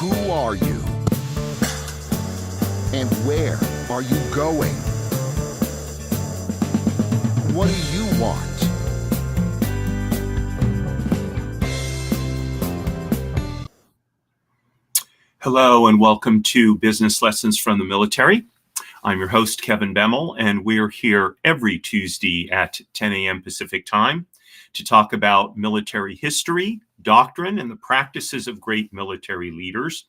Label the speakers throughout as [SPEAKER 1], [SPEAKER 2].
[SPEAKER 1] Who are you? And where are you going? What do you want?
[SPEAKER 2] Hello and welcome to Business Lessons from the Military. I'm your host, Kevin Bemmel, and we're here every Tuesday at 10 a.m. Pacific time to talk about military history, doctrine, and the practices of great military leaders,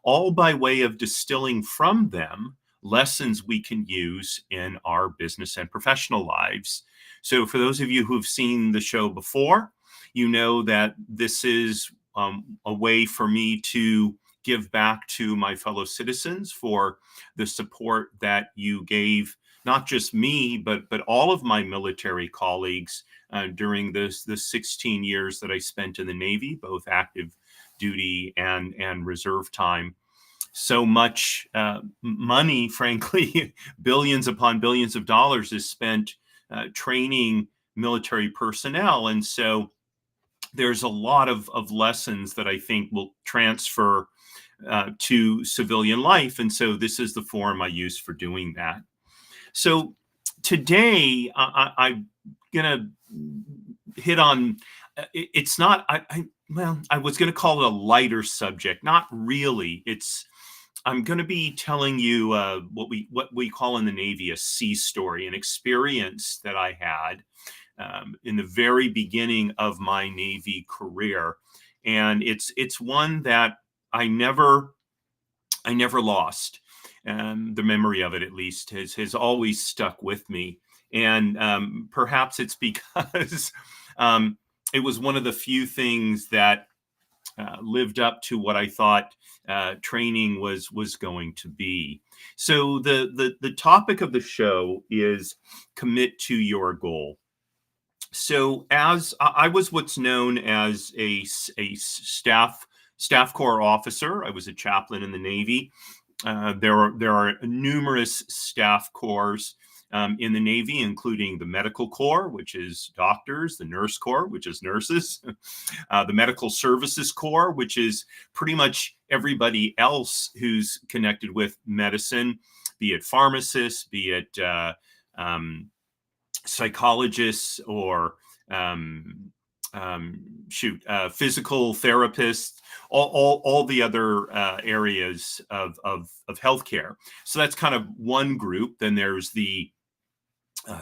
[SPEAKER 2] all by way of distilling from them lessons we can use in our business and professional lives. So for those of you who've seen the show before, you know that this is a way for me to give back to my fellow citizens for the support that you gave, not just me, but all of my military colleagues during the 16 years that I spent in the Navy, both active duty and reserve time. So much money, frankly, billions upon billions of dollars is spent training military personnel. And so there's a lot of lessons that I think will transfer to civilian life. And so this is the forum I use for doing that. So today I'm going to hit on, it's not, I was going to call it a lighter subject. Not really. I'm going to be telling you what we call in the Navy a sea story, an experience that I had in the very beginning of my Navy career. And it's one that I never lost. The memory of it, at least, has always stuck with me. And perhaps it's because it was one of the few things that lived up to what I thought training was going to be. So the topic of the show is commit to your goal. So as I was what's known as a staff corps officer, I was a chaplain in the Navy. There are numerous staff corps in the Navy, including the medical corps, which is doctors, the nurse corps, which is nurses, the medical services corps, which is pretty much everybody else who's connected with medicine, be it pharmacists, be it psychologists or physical therapists, all the other areas of healthcare. So that's kind of one group. Then there's the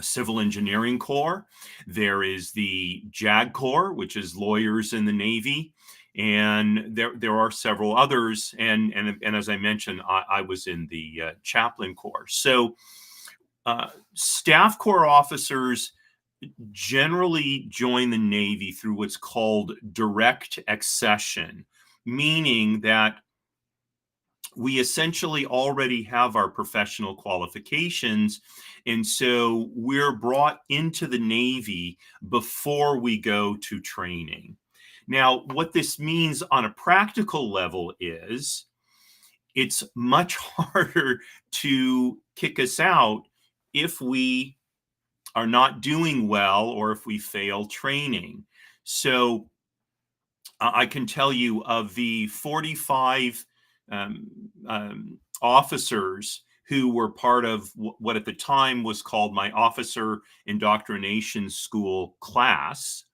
[SPEAKER 2] Civil Engineering Corps. There is the JAG Corps, which is lawyers in the Navy. And there are several others. And as I mentioned, I was in the Chaplain Corps. So staff corps officers generally join the Navy through what's called direct accession, meaning that we essentially already have our professional qualifications. And so we're brought into the Navy before we go to training. Now, what this means on a practical level is it's much harder to kick us out if we are not doing well or if we fail training. So I can tell you of the 45 officers who were part of what at the time was called my Officer Indoctrination School class,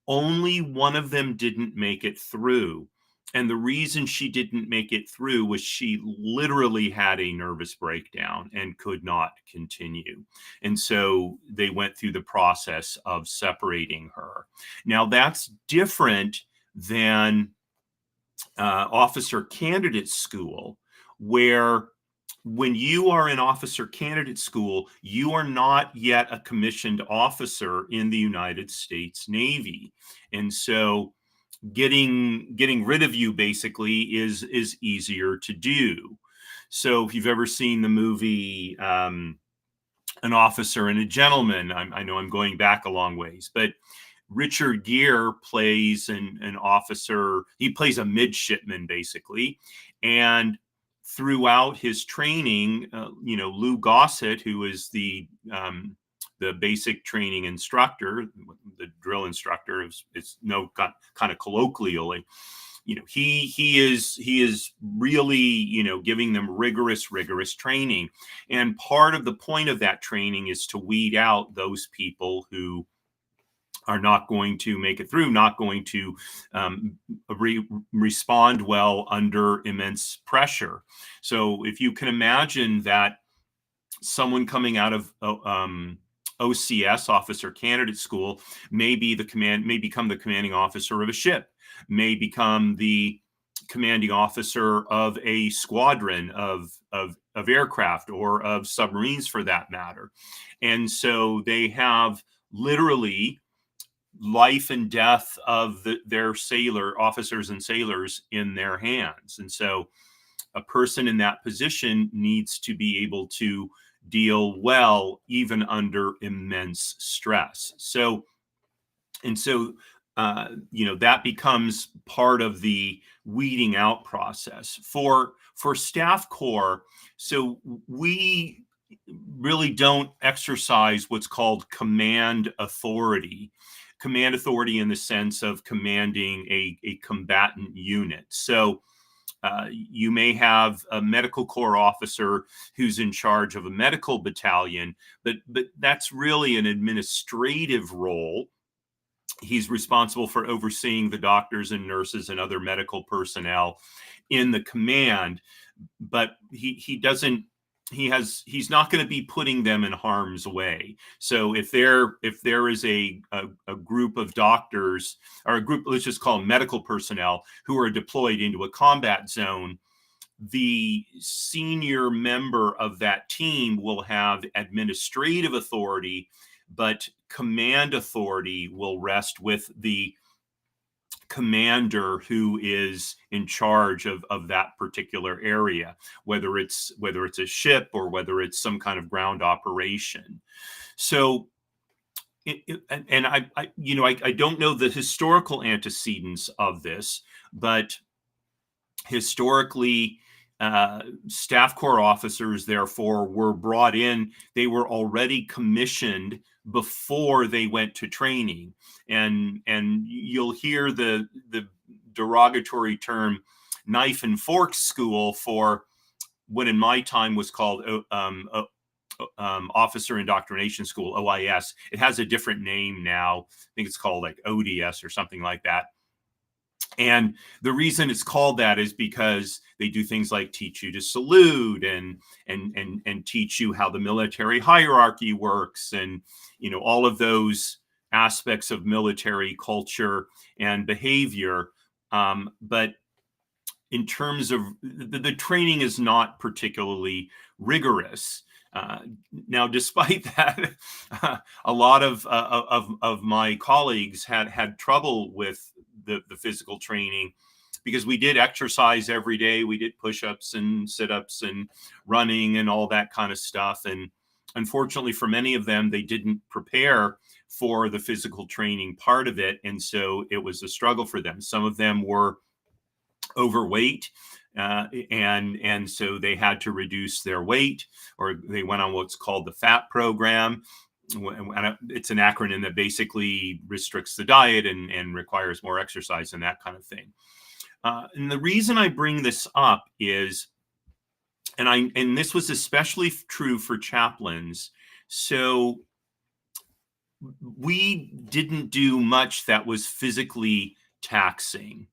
[SPEAKER 2] only one of them didn't make it through. And the reason she didn't make it through was she literally had a nervous breakdown and could not continue. And so they went through the process of separating her. Now, that's different than Officer Candidate School, where when you are in Officer Candidate School, you are not yet a commissioned officer in the United States Navy. And so getting rid of you basically is easier to do. So if you've ever seen the movie An Officer and a Gentleman, I know I'm going back a long ways, but Richard Gere plays an officer. He plays a midshipman basically, and throughout his training, Lou Gossett, who is the basic training instructor, the drill instructor, is kind of colloquially, he is really, giving them rigorous training. And part of the point of that training is to weed out those people who are not going to make it through, not going to respond well under immense pressure. So if you can imagine that someone coming out of OCS, Officer Candidate School, may become the commanding officer of a ship, may become the commanding officer of a squadron of aircraft, or of submarines for that matter. And so they have literally life and death of their officers and sailors in their hands. And so a person in that position needs to be able to deal well even under immense stress. So that becomes part of the weeding out process for staff corps. So we really don't exercise what's called command authority in the sense of commanding a combatant unit. So you may have a medical corps officer who's in charge of a medical battalion, but that's really an administrative role. He's responsible for overseeing the doctors and nurses and other medical personnel in the command, but he's not going to be putting them in harm's way. So if there is a group of doctors, or a group, let's just call them medical personnel, who are deployed into a combat zone, the senior member of that team will have administrative authority, but command authority will rest with the commander who is in charge of that particular area, whether it's a ship or whether it's some kind of ground operation. So I don't know the historical antecedents of this, but historically, staff corps officers, therefore, were brought in. They were already commissioned before they went to training, and you'll hear the derogatory term "knife and fork school" for what in my time was called Officer Indoctrination School, OIS. It has a different name now. I think it's called like ODS or something like that. And the reason it's called that is because they do things like teach you to salute and teach you how the military hierarchy works, and all of those aspects of military culture and behavior. But in terms of the training is not particularly rigorous. Now, despite that, a lot of my colleagues had trouble with the physical training, because we did exercise every day. We did push-ups and sit-ups and running and all that kind of stuff. And unfortunately for many of them, they didn't prepare for the physical training part of it. And so it was a struggle for them. Some of them were overweight, and so they had to reduce their weight, or they went on what's called the FAT program. It's an acronym that basically restricts the diet and requires more exercise and that kind of thing. And the reason I bring this up is, and this was especially true for chaplains. So we didn't do much that was physically taxing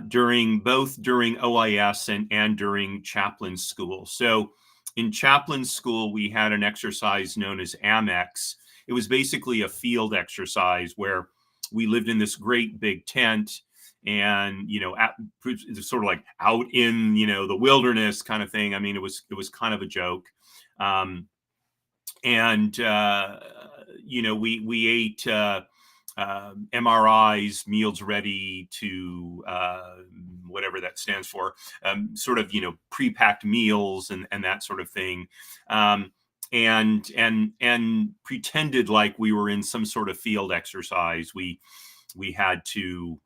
[SPEAKER 2] during OIS and during chaplain school. So in chaplain school, we had an exercise known as Amex. It was basically a field exercise where we lived in this great big tent, and sort of like out in the wilderness kind of thing. I mean, it was kind of a joke. We ate MRIs, meals ready to whatever that stands for, sort of pre-packed meals and that sort of thing, and pretended like we were in some sort of field exercise. We had to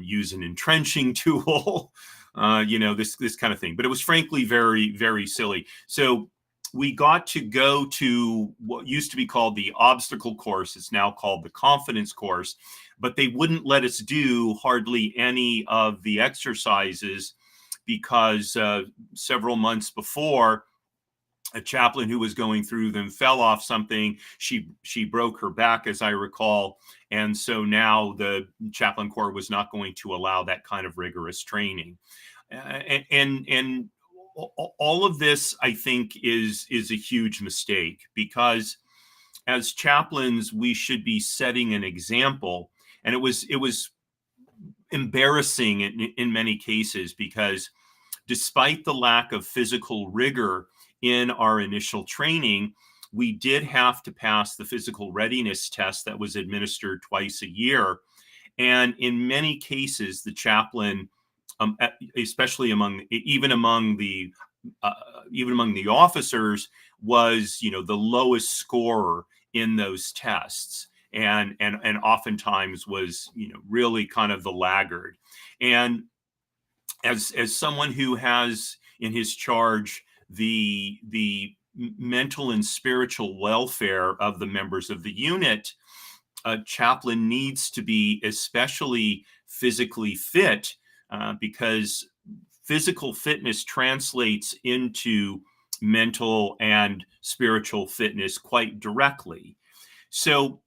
[SPEAKER 2] use an entrenching tool, this kind of thing. But it was frankly very, very silly. So we got to go to what used to be called the obstacle course. It's now called the confidence course, but they wouldn't let us do hardly any of the exercises because several months before, a chaplain who was going through them fell off something. She broke her back, as I recall, and so now the chaplain corps was not going to allow that kind of rigorous training. And all of this, I think, is a huge mistake, because as chaplains we should be setting an example, and it was embarrassing in many cases, because despite the lack of physical rigor in our initial training, we did have to pass the physical readiness test that was administered twice a year. And in many cases, the chaplain, especially even among the officers, was the lowest scorer in those tests, and oftentimes was really kind of the laggard. And as someone who has in his charge the mental and spiritual welfare of the members of the unit, a chaplain needs to be especially physically fit, because physical fitness translates into mental and spiritual fitness quite directly. So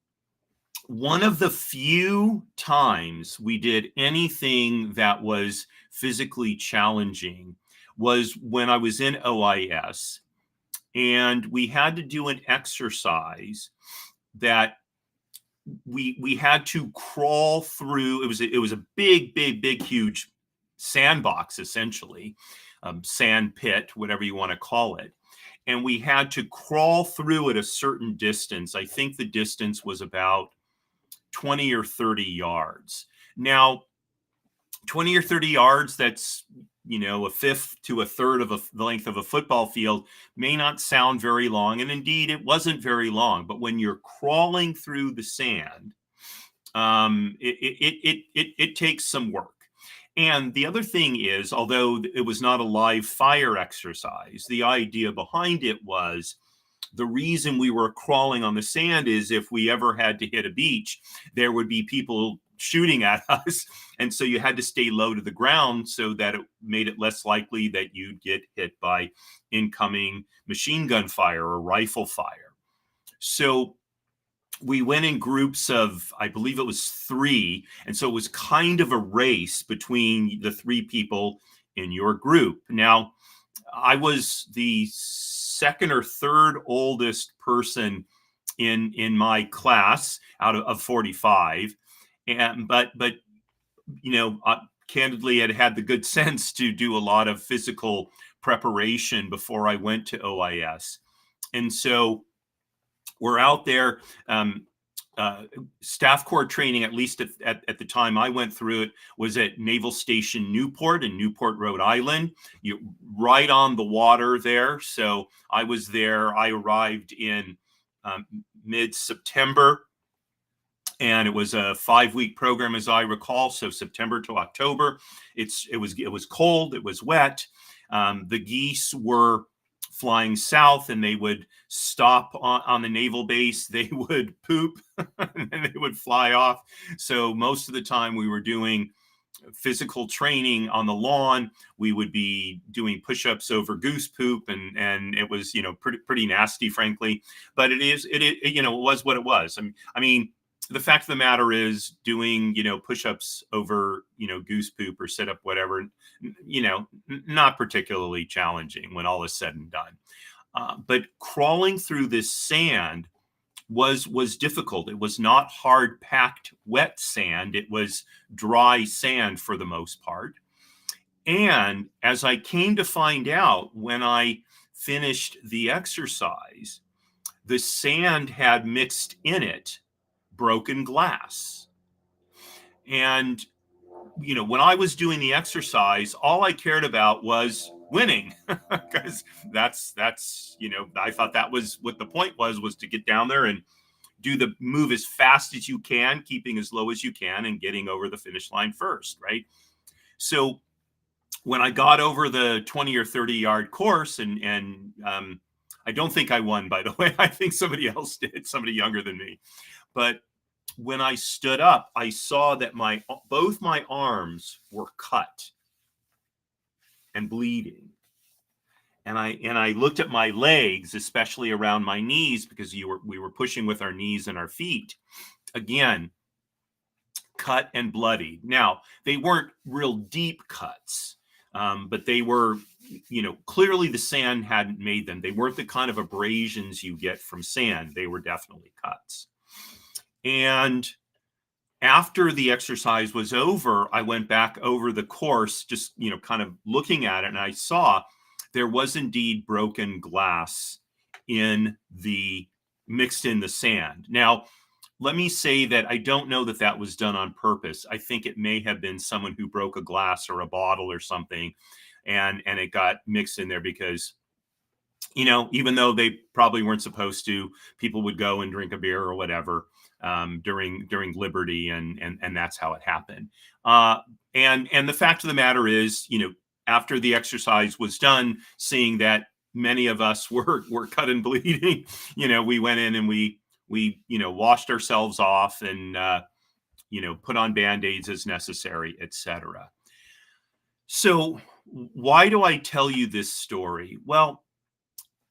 [SPEAKER 2] one of the few times we did anything that was physically challenging was when I was in OIS, and we had to do an exercise that we had to crawl through. It was a big huge sandbox, essentially, sandpit, whatever you want to call it, and we had to crawl through at a certain distance. I think the distance was about 20 or 30 yards. Now, 20 or 30 yards, that's a fifth to a third of the length of a football field, may not sound very long, and indeed it wasn't very long. But when you're crawling through the sand, it takes some work. And the other thing is, although it was not a live fire exercise, the idea behind it was, the reason we were crawling on the sand is if we ever had to hit a beach, there would be people shooting at us. And so you had to stay low to the ground so that it made it less likely that you'd get hit by incoming machine gun fire or rifle fire. So we went in groups of, I believe it was 3. And so it was kind of a race between the 3 people in your group. Now, I was the second or third oldest person in my class out of 45, and but candidly, I had the good sense to do a lot of physical preparation before I went to OIS, and so we're out there. Staff Corps training, at least at the time I went through it, was at Naval Station Newport in Newport, Rhode Island. You're right on the water there. So I was there. I arrived in mid-September, and it was a 5-week program, as I recall. So September to October. It was cold. It was wet. The geese were flying south, and they would stop on the naval base. They would poop and they would fly off. So most of the time we were doing physical training on the lawn. We would be doing push-ups over goose poop, and it was pretty nasty, frankly. But it was what it was. I mean, the fact of the matter is, doing push-ups over goose poop or sit up, whatever, not particularly challenging when all is said and done. But crawling through this sand was difficult. It was not hard packed wet sand. It was dry sand for the most part. And as I came to find out when I finished the exercise, the sand had mixed in it broken glass. And when I was doing the exercise, all I cared about was winning, because that's I thought that was what the point was to get down there and do the move as fast as you can, keeping as low as you can, and getting over the finish line first, right? So when I got over the 20 or 30 yard course, and I don't think I won, by the way. I think somebody else did, somebody younger than me. But when I stood up, I saw that both my arms were cut and bleeding. And I looked at my legs, especially around my knees, because we were pushing with our knees and our feet. Again, cut and bloodied. Now, they weren't real deep cuts, but they were, clearly the sand hadn't made them. They weren't the kind of abrasions you get from sand. They were definitely cuts. And after the exercise was over, I went back over the course, just, kind of looking at it, and I saw there was indeed broken glass mixed in the sand. Now, let me say that I don't know that that was done on purpose. I think it may have been someone who broke a glass or a bottle or something, and it got mixed in there because, even though they probably weren't supposed to, people would go and drink a beer or whatever during Liberty, and that's how it happened. And the fact of the matter is, after the exercise was done, seeing that many of us were cut and bleeding, we went in and we washed ourselves off and put on band-aids as necessary, etc. So why do I tell you this story? Well,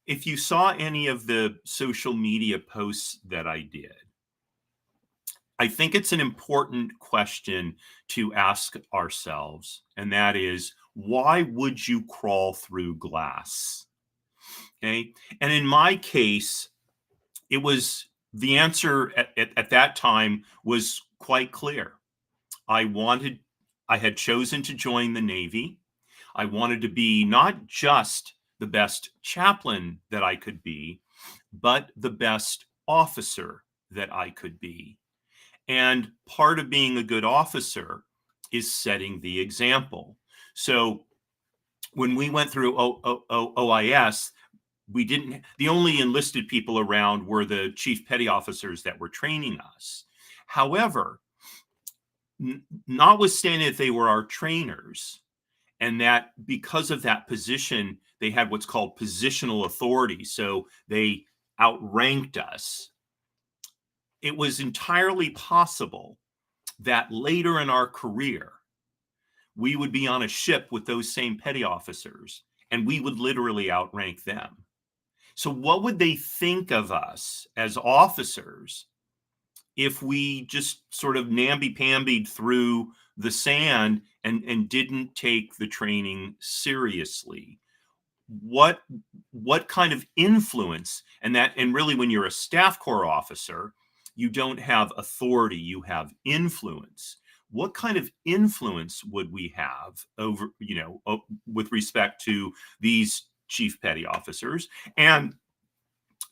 [SPEAKER 2] if you saw any of the social media posts that I did, I think it's an important question to ask ourselves, and that is, why would you crawl through glass? Okay. And in my case, the answer at that time was quite clear. I had chosen to join the Navy. I wanted to be not just the best chaplain that I could be, but the best officer that I could be. And part of being a good officer is setting the example. So when we went through OIS, the only enlisted people around were the chief petty officers that were training us. However, notwithstanding that they were our trainers, and that because of that position, they had what's called positional authority. So they outranked us. It was entirely possible that later in our career, we would be on a ship with those same petty officers, and we would literally outrank them. So what would they think of us as officers if we just sort of namby-pambied through the sand and didn't take the training seriously? What kind of influence, and really when you're a staff corps officer, you don't have authority, you have influence. What kind of influence would we have over, with respect to these chief petty officers and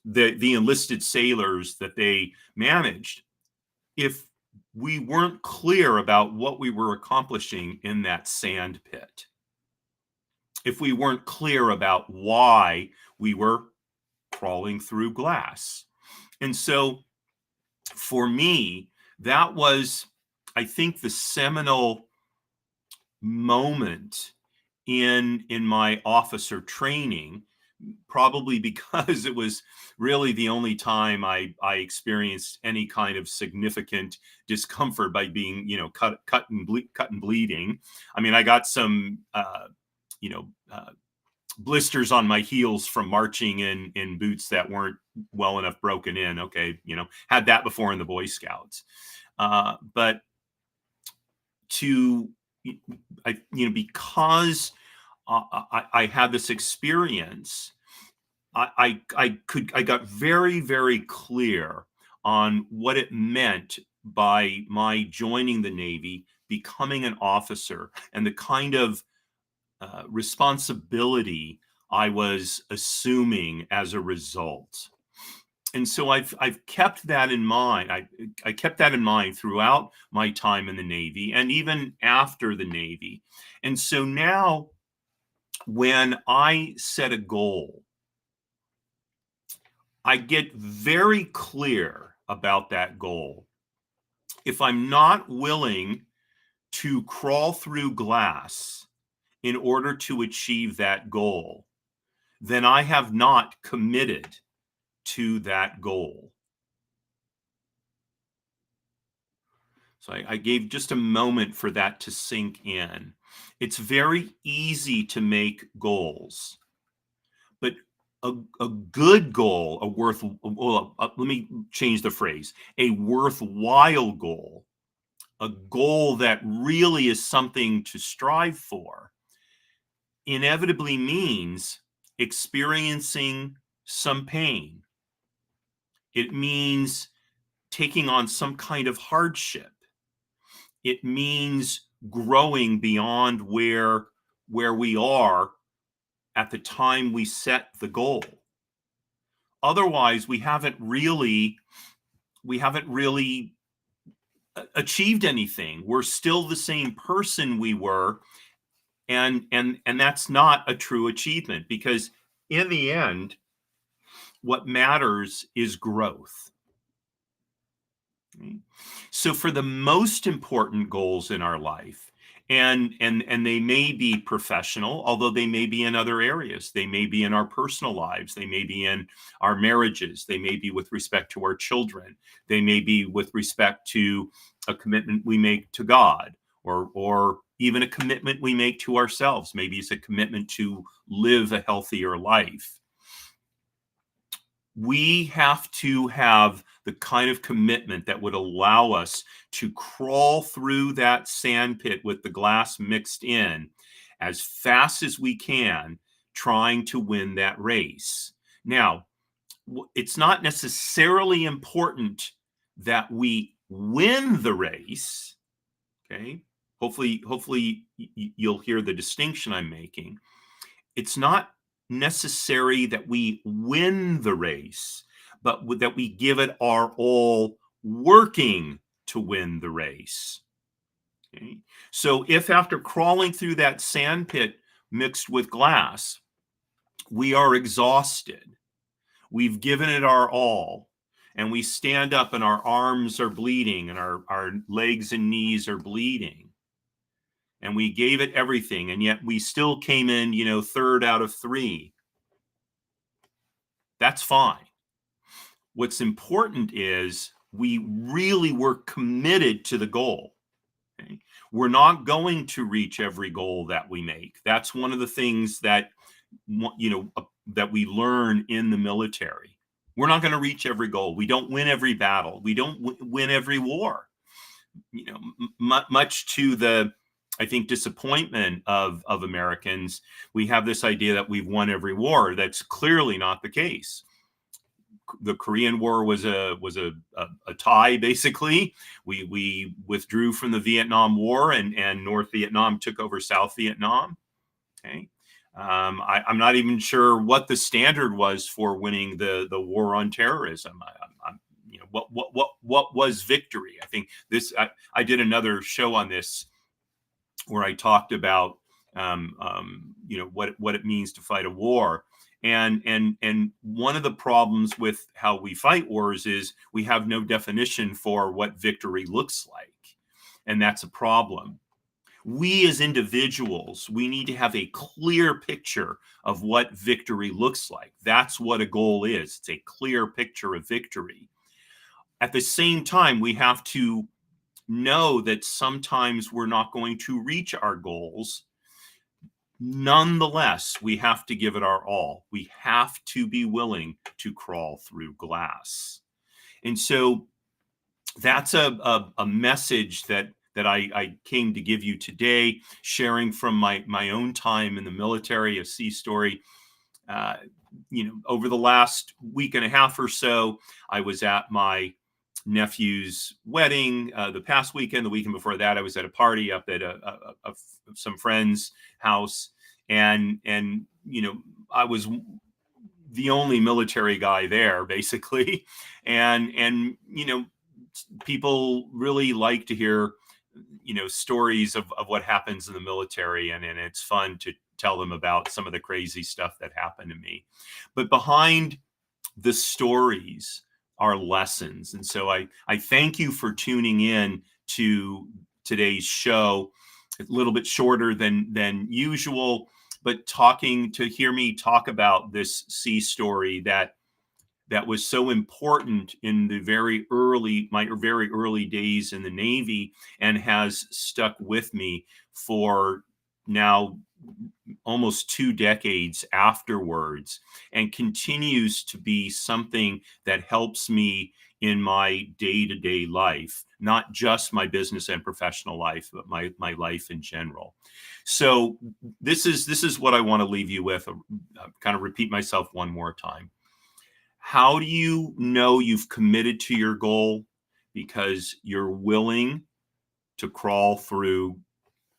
[SPEAKER 2] the enlisted sailors that they managed if we weren't clear about what we were accomplishing in that sand pit? If we weren't clear about why we were crawling through glass. And so for me, that was, I think, the seminal moment in my officer training, probably because it was really the only time I experienced any kind of significant discomfort by being, cut and bleeding. I mean, I got some, blisters on my heels from marching in boots that weren't well enough broken in. Okay, had that before in the Boy Scouts, but because I had this experience, I got very, very clear on what it meant by my joining the Navy, becoming an officer, and the kind of responsibility I was assuming as a result. And so I've kept that in mind. I kept that in mind throughout my time in the Navy and even after the Navy. And so now when I set a goal, I get very clear about that goal. If I'm not willing to crawl through glass in order to achieve that goal, then I have not committed to that goal. So I gave just a moment for that to sink in. It's very easy to make goals, but a good goal, let me change the phrase, a worthwhile goal, a goal that really is something to strive for, inevitably means experiencing some pain. It means taking on some kind of hardship. It means growing beyond where we are at the time we set the goal. Otherwise, we haven't really achieved anything. We're still the same person we were, and that's not a true achievement, because in the end, what matters is growth. Okay? So for the most important goals in our life, and they may be professional, although they may be in other areas. They may be in our personal lives. They may be in our marriages. They may be with respect to our children. They may be with respect to a commitment we make to God, or even a commitment we make to ourselves. Maybe it's a commitment to live a healthier life. We have to have the kind of commitment that would allow us to crawl through that sandpit with the glass mixed in as fast as we can, trying to win that race. Now, it's not necessarily important that we win the race. Okay. Hopefully you'll hear the distinction I'm making. It's not necessary that we win the race, but that we give it our all, working to win the race. Okay? So if after crawling through that sand pit mixed with glass, we are exhausted, we've given it our all, and we stand up and our arms are bleeding and our legs and knees are bleeding, and we gave it everything, and yet we still came in, third out of three. That's fine. What's important is we really were committed to the goal. Okay? We're not going to reach every goal that we make. That's one of the things that that we learn in the military. We're not going to reach every goal. We don't win every battle. We don't win every war. Much to the, I think, disappointment of Americans, we have this idea that we've won every war. That's clearly not the case. The Korean War was a tie, basically. We withdrew from the Vietnam War, and North Vietnam took over South Vietnam. Okay. I'm not even sure what the standard was for winning the war on terrorism. What was victory? I think I did another show on this where I talked about what it means to fight a war. And one of the problems with how we fight wars is we have no definition for what victory looks like. And that's a problem. We as individuals, we need to have a clear picture of what victory looks like. That's what a goal is. It's a clear picture of victory. At the same time, we have to know that sometimes we're not going to reach our goals. Nonetheless, we have to give it our all. We have to be willing to crawl through glass. And so that's a message that I came to give you today, sharing from my own time in the military, a sea story. Over the last week and a half or so, I was at my nephew's wedding the past weekend. The weekend before that, I was at a party up at some friend's house, and I was the only military guy there, basically, and people really like to hear stories of what happens in the military, and it's fun to tell them about some of the crazy stuff that happened to me. But behind the stories are lessons. And so I thank you for tuning in to today's show. A little bit shorter than usual, but to hear me talk about this sea story that was so important in my very early days in the Navy, and has stuck with me for now almost 2 decades afterwards, and continues to be something that helps me in my day-to-day life, not just my business and professional life, but my life in general. So this is what I want to leave you with. Kind of repeat myself one more time. How do you know you've committed to your goal? Because you're willing to crawl through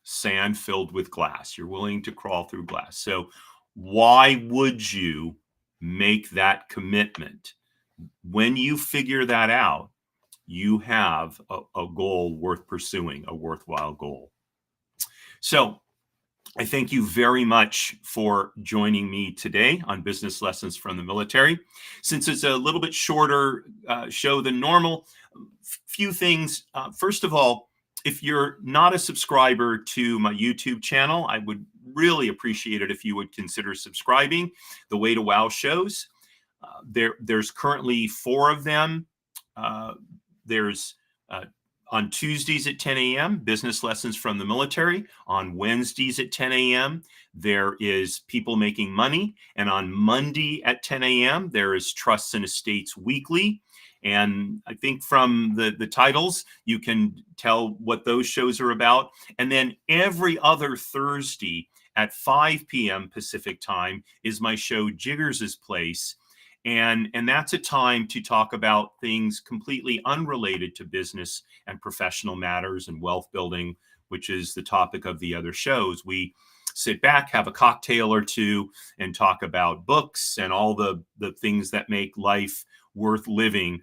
[SPEAKER 2] sand filled with glass. You're willing to crawl through glass. So why would you make that commitment? When you figure that out, you have a goal worth pursuing, a worthwhile goal. So I thank you very much for joining me today on Business Lessons from the Military. Since it's a little bit shorter show than normal, few things. First of all, if you're not a subscriber to my YouTube channel, I would really appreciate it if you would consider subscribing. The Way to Wow shows. There's currently 4 of them. There's on Tuesdays at 10 a.m., Business Lessons from the Military. On Wednesdays at 10 a.m., there is People Making Money. And on Monday at 10 a.m., there is Trusts and Estates Weekly. And I think from the titles, you can tell what those shows are about. And then every other Thursday at 5 p.m. Pacific time is my show, Jiggers' Place. And that's a time to talk about things completely unrelated to business and professional matters and wealth building, which is the topic of the other shows. We sit back, have a cocktail or two, and talk about books and all the things that make life worth living,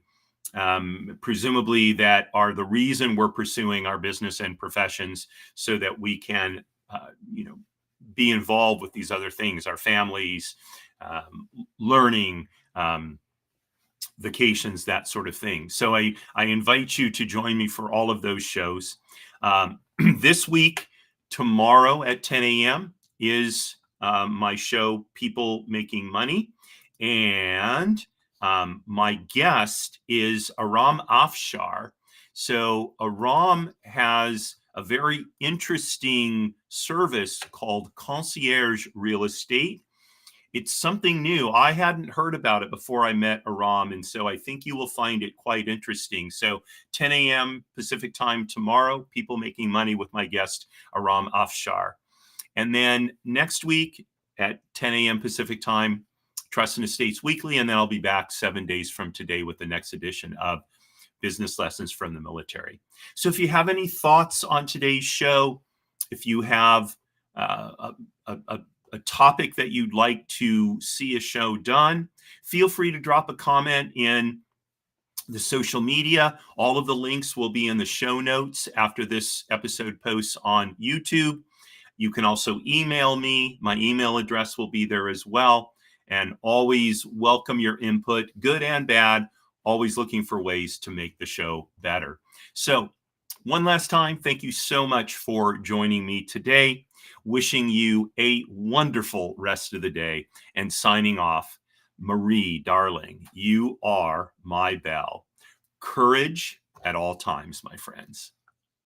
[SPEAKER 2] presumably that are the reason we're pursuing our business and professions, so that we can, be involved with these other things, our families, learning, vacations, that sort of thing. So I invite you to join me for all of those shows. This week, tomorrow at 10 a.m. is my show, People Making Money. And my guest is Aram Afshar. So Aram has a very interesting service called Concierge Real Estate. It's something new. I hadn't heard about it before I met Aram, and so I think you will find it quite interesting. So 10 a.m. Pacific time tomorrow, People Making Money with my guest, Aram Afshar. And then next week at 10 a.m. Pacific time, Trust and Estates Weekly, and then I'll be back 7 days from today with the next edition of Business Lessons from the Military. So if you have any thoughts on today's show, if you have a topic that you'd like to see a show done, feel free to drop a comment in the social media. All of the links will be in the show notes after this episode posts on YouTube. You can also email me. My email address will be there as well. And always welcome your input, good and bad, always looking for ways to make the show better. So one last time, thank you so much for joining me today. Wishing you a wonderful rest of the day, and signing off, Marie, darling, you are my belle. Courage at all times, my friends.